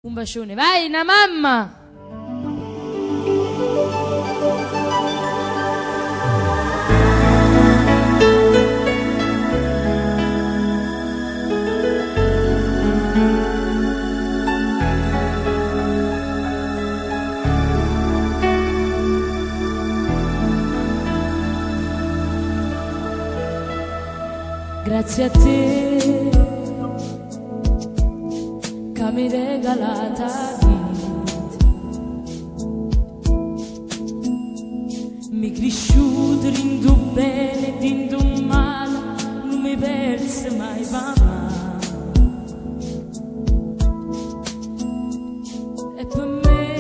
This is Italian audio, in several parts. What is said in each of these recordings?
Un bacione, vai, una mamma! Grazie a te che mi hai regalata vita, mi cresciuto rindo bene, rindo male, non mi perse mai mamma. E per me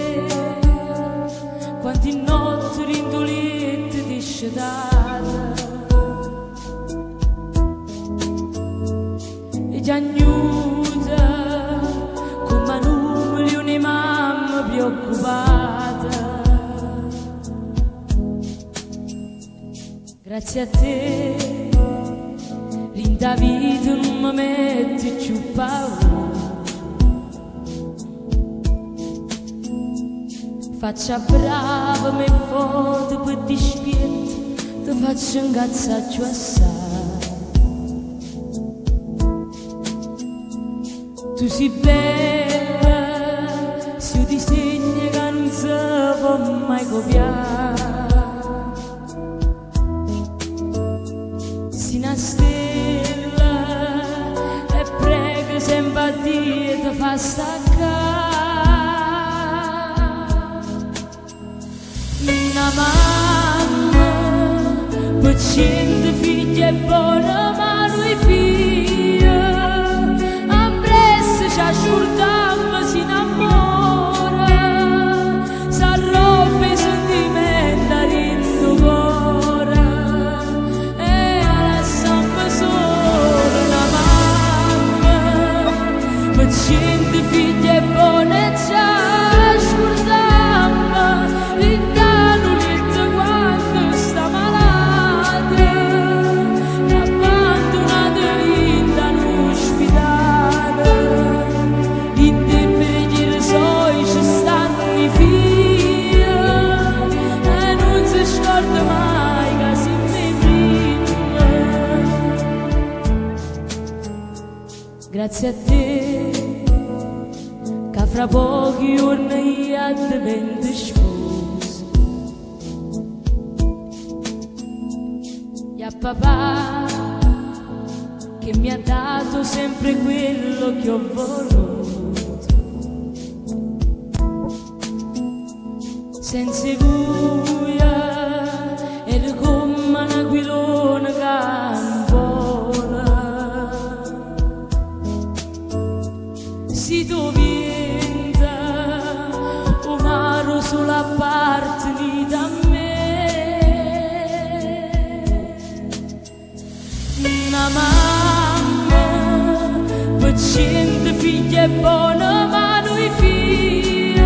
quanti notti rindo letto di scettata e già agnuta come numeri una mamma preoccupata. Grazie a te rinda vita non mi metti più paura, faccia brava me forte per dispietto, ti faccio un cazzaccio assai. Tu sei bella, sei un disegno che non si può mai copiare. Sei una stella e prego sempre a Dio ti fa staccare. Una mamma per 100 figli è buona, ma noi figli ci scordammo, si innamora, s'arroba i sentimenti dentro cuore e lasciamo solo una mamma per 100 figli e buone ci scordammo, l'intanto letto quando sta malata e abbandonata linda all'ospedale. Grazie a te che fra pochi giorni io divento sposa, e a papà che mi ha dato sempre quello che ho voluto. Senza voi ero come una aquilona che si doventa o maro sulla parte di da me. Una mamma per 100 figli è buona, ma noi figli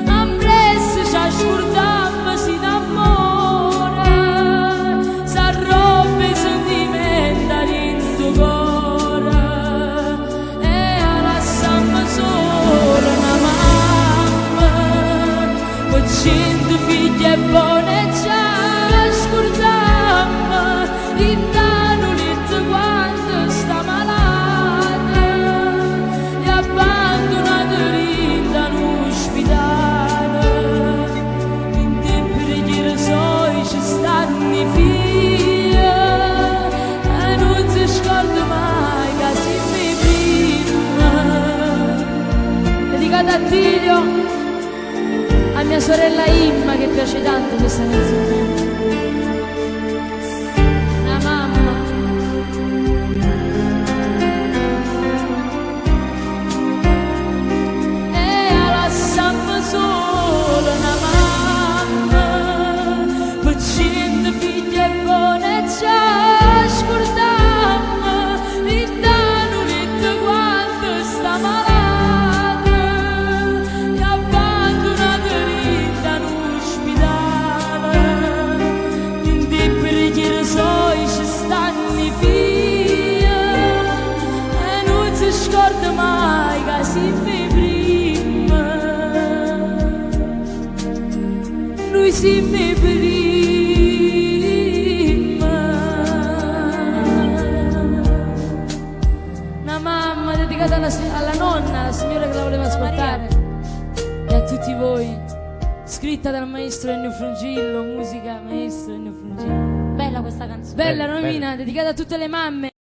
ambresse ci scordammo, si innamora, s'arroba i sentimenti dentro cuore. Solo una mamma con 100 figli e buone ci scordammo, l'intanto letto quando sta malata e abbandonata rinda all'ospedale. In tempo di rasoi ci stanno i figli e non si scorda mai che si mi prima. Dedicato a Tilio, a mia sorella Imma che piace tanto questa canzone. Una mamma e lasciamo solo una mamma per 100 figli e buone ci scordammo, l'intanto letto quando sta malata. insieme prima. Una mamma dedicata alla nonna, la signora che la voleva ascoltare, e a tutti voi, scritta dal maestro Ennio Frungillo, musica maestro Ennio Frungillo. Bella questa canzone. Bella, Romina, dedicata a tutte le mamme.